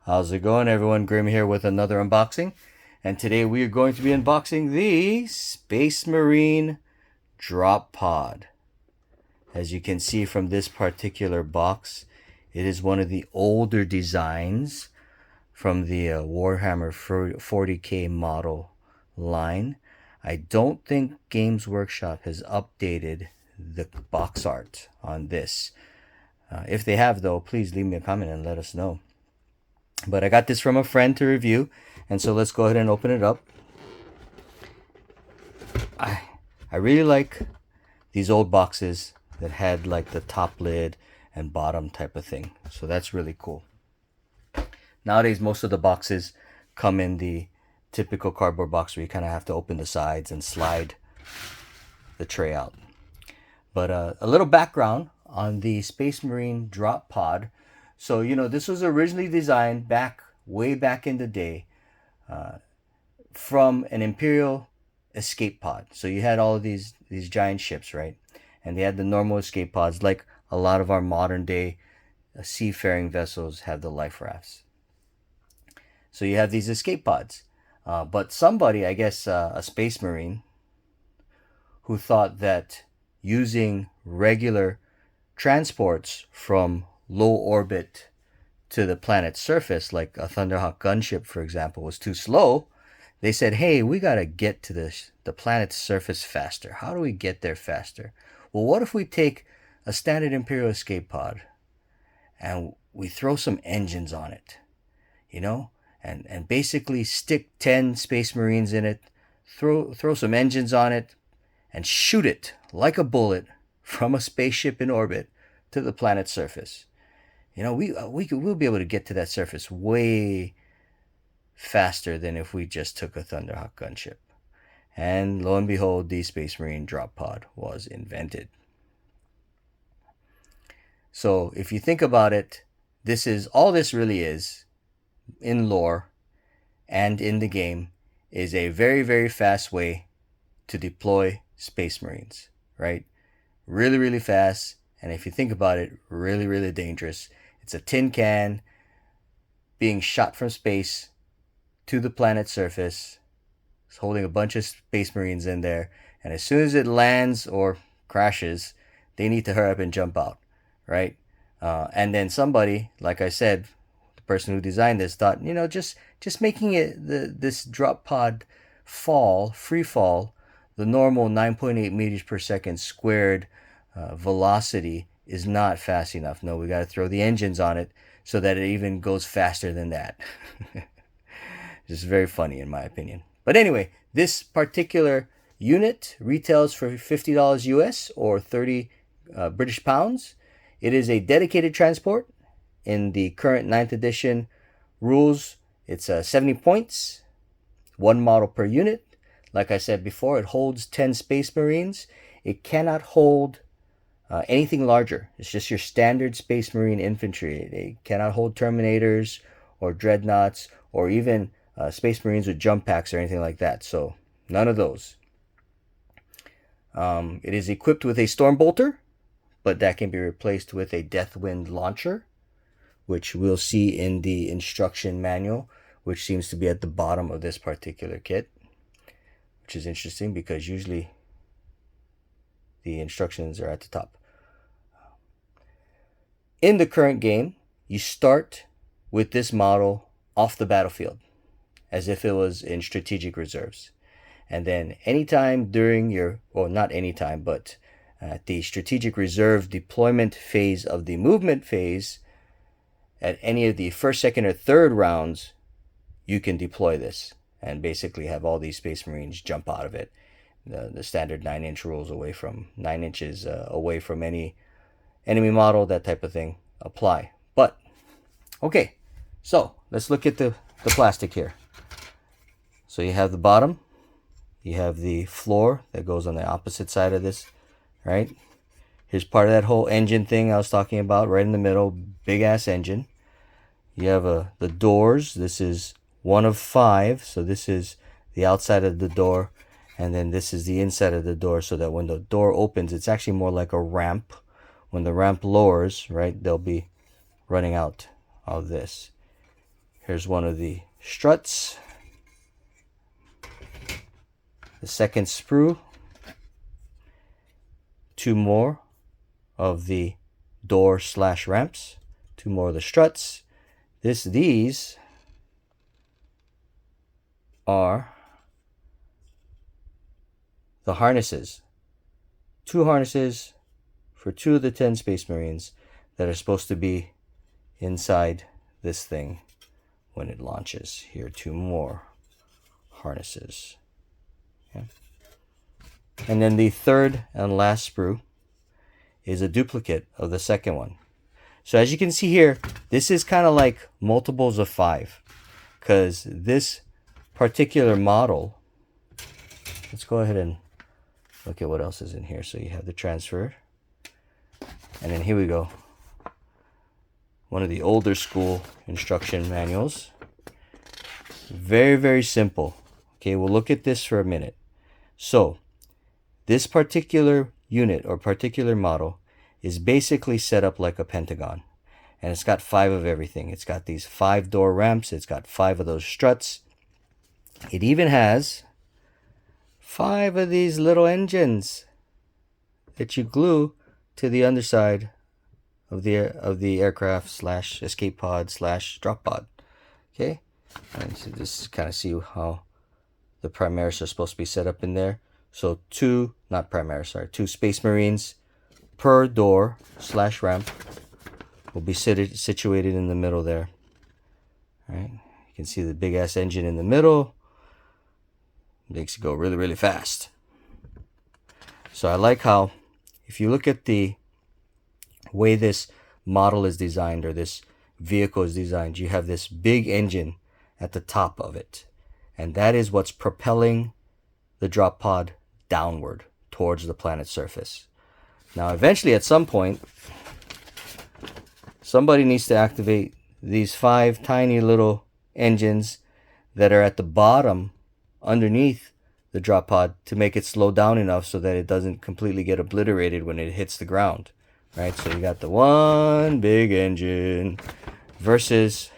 How's it going, everyone? Grim here with another unboxing. And today we are going to be unboxing the Space Marine Drop Pod. As you can see from this particular box, it is one of the older designs from the Warhammer 40k model line. I don't think Games Workshop has updated the box art on this. If they have, though, please leave me a comment and let us know. But I got this from a friend to review, and so let's go ahead and open it up. I really like these old boxes that had like the top lid and bottom type of thing. So that's really cool. Nowadays, most of the boxes come in the typical cardboard box where you kind of have to open the sides and slide the tray out. But a little background on the Space Marine Drop Pod. So, this was originally designed way back in the day from an Imperial escape pod. So you had all of these giant ships, right? And they had the normal escape pods, like a lot of our modern day seafaring vessels have the life rafts. So you have these escape pods. But somebody, I guess a Space Marine, who thought that using regular transports from low orbit to the planet's surface, like a Thunderhawk gunship, for example, was too slow, they said, hey, we got to get to the planet's surface faster. How do we get there faster? Well, what if we take a standard Imperial escape pod and we throw some engines on it, and basically stick 10 Space Marines in it, throw some engines on it, and shoot it like a bullet from a spaceship in orbit to the planet's surface. We'll be able to get to that surface way faster than if we just took a Thunderhawk gunship. And lo and behold, the Space Marine Drop Pod was invented. So if you think about it, all this really is, in lore and in the game, is a very, very fast way to deploy Space Marines, right? Really, really fast. And if you think about it, really, really dangerous. It's a tin can being shot from space to the planet's surface. It's holding a bunch of Space Marines in there. And as soon as it lands or crashes, they need to hurry up and jump out, right? And then somebody, like I said, the person who designed this thought, just making it this drop pod free fall, the normal 9.8 meters per second squared velocity is not fast enough. No, we got to throw the engines on it so that it even goes faster than that. Just very funny in my opinion. But anyway, this particular unit retails for $50 US or 30 British pounds. It is a dedicated transport. In the current 9th edition rules, it's 70 points, one model per unit. Like I said before, it holds 10 Space Marines. It cannot hold anything larger. It's just your standard Space Marine infantry. They cannot hold Terminators or Dreadnoughts or even Space Marines with jump packs or anything like that. So none of those. It is equipped with a Stormbolter, but that can be replaced with a Deathwind launcher, which we'll see in the instruction manual, which seems to be at the bottom of this particular kit, which is interesting because usually the instructions are at the top. In the current game, you start with this model off the battlefield as if it was in strategic reserves. And then anytime during not anytime, but at the strategic reserve deployment phase of the movement phase, at any of the first, second, or third rounds, you can deploy this and basically have all these Space Marines jump out of it. The standard 9-inch rules 9 inches away from any enemy model, that type of thing apply. But okay, so let's look at the plastic here. So you have the bottom, you have the floor that goes on the opposite side of this, right? Here's part of that whole engine thing I was talking about, right in the middle, big ass engine. You have the doors. This is one of 5, so this is the outside of the door, and then this is the inside of the door, so that when the door opens, it's actually more like a ramp. When the ramp lowers, right, they'll be running out of this. Here's one of the struts. The second sprue. Two more of the door / ramps. Two more of the struts. These are the harnesses. 2 harnesses for 2 of the 10 Space Marines that are supposed to be inside this thing when it launches. Here are 2 more harnesses. Okay. And then the third and last sprue is a duplicate of the second one. So as you can see here, this is kind of like multiples of 5, because this particular model, let's go ahead and look at what else is in here. So you have the transfer, and then here we go. One of the older school instruction manuals. Very, very simple. Okay, we'll look at this for a minute. So this particular unit or particular model is basically set up like a pentagon, and it's got 5 of everything. It's got these 5 door ramps. It's got 5 of those struts. It even has 5 of these little engines that you glue to the underside of the aircraft / escape pod / drop pod. Okay, and so this kind of see how the Primaris are supposed to be set up in there. So 2 Space Marines per door / ramp will be situated in the middle there. All right, you can see the big ass engine in the middle. Makes it go really, really fast. So I like how, if you look at the way this model is designed, or this vehicle is designed, you have this big engine at the top of it, and that is what's propelling the drop pod downward towards the planet's surface. Now eventually, at some point, somebody needs to activate these 5 tiny little engines that are at the bottom underneath the drop pod to make it slow down enough so that it doesn't completely get obliterated when it hits the ground. Right, so you got the one big engine versus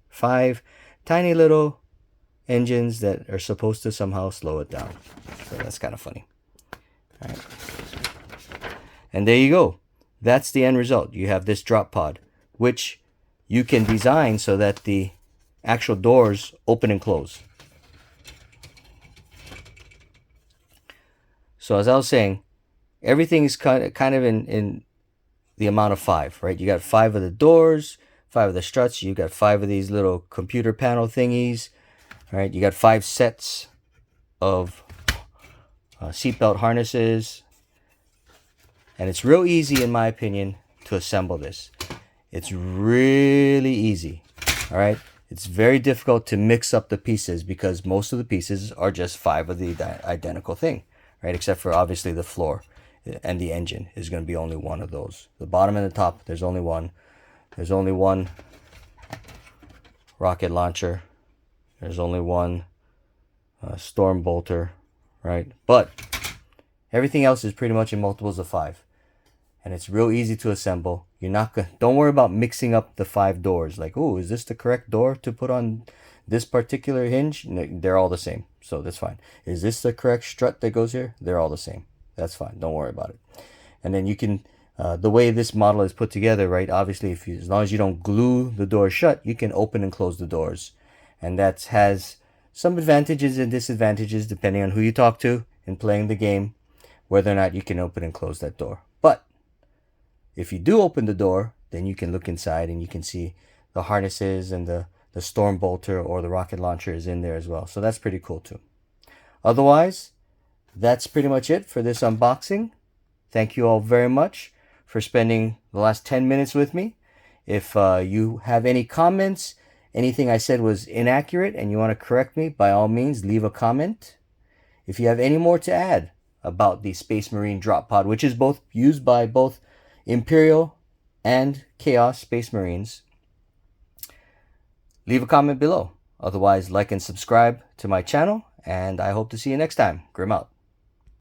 5 tiny little engines that are supposed to somehow slow it down. So that's kind of funny. All right. And there you go. That's the end result. You have this drop pod, which you can design so that the actual doors open and close. So as I was saying, everything is kind of in the amount of 5, right? You got 5 of the doors, 5 of the struts. You got 5 of these little computer panel thingies, right? You got 5 sets of seatbelt harnesses, and it's real easy, in my opinion, to assemble this. It's really easy. All right, it's very difficult to mix up the pieces because most of the pieces are just 5 of the identical thing, right? Except for obviously the floor. And the engine is going to be only one of those. The bottom and the top, there's only one. There's only one rocket launcher. There's only one storm bolter, right? But everything else is pretty much in multiples of 5, and it's real easy to assemble. You're not gonna, don't worry about mixing up the 5 doors. Like, oh, is this the correct door to put on this particular hinge? No, they're all the same, so that's fine. Is this the correct strut that goes here? They're all the same. That's fine. Don't worry about it. And then you can, the way this model is put together, right? Obviously, as long as you don't glue the door shut, you can open and close the doors. And that has some advantages and disadvantages depending on who you talk to in playing the game, whether or not you can open and close that door. But if you do open the door, then you can look inside and you can see the harnesses and the storm bolter or the rocket launcher is in there as well. So that's pretty cool too. Otherwise, that's pretty much it for this unboxing. Thank you all very much for spending the last 10 minutes with me. If you have any comments, anything I said was inaccurate and you want to correct me, by all means, leave a comment. If you have any more to add about the Space Marine drop pod, which is both used by both Imperial and Chaos Space Marines, leave a comment below. Otherwise, like and subscribe to my channel, and I hope to see you next time. Grim out.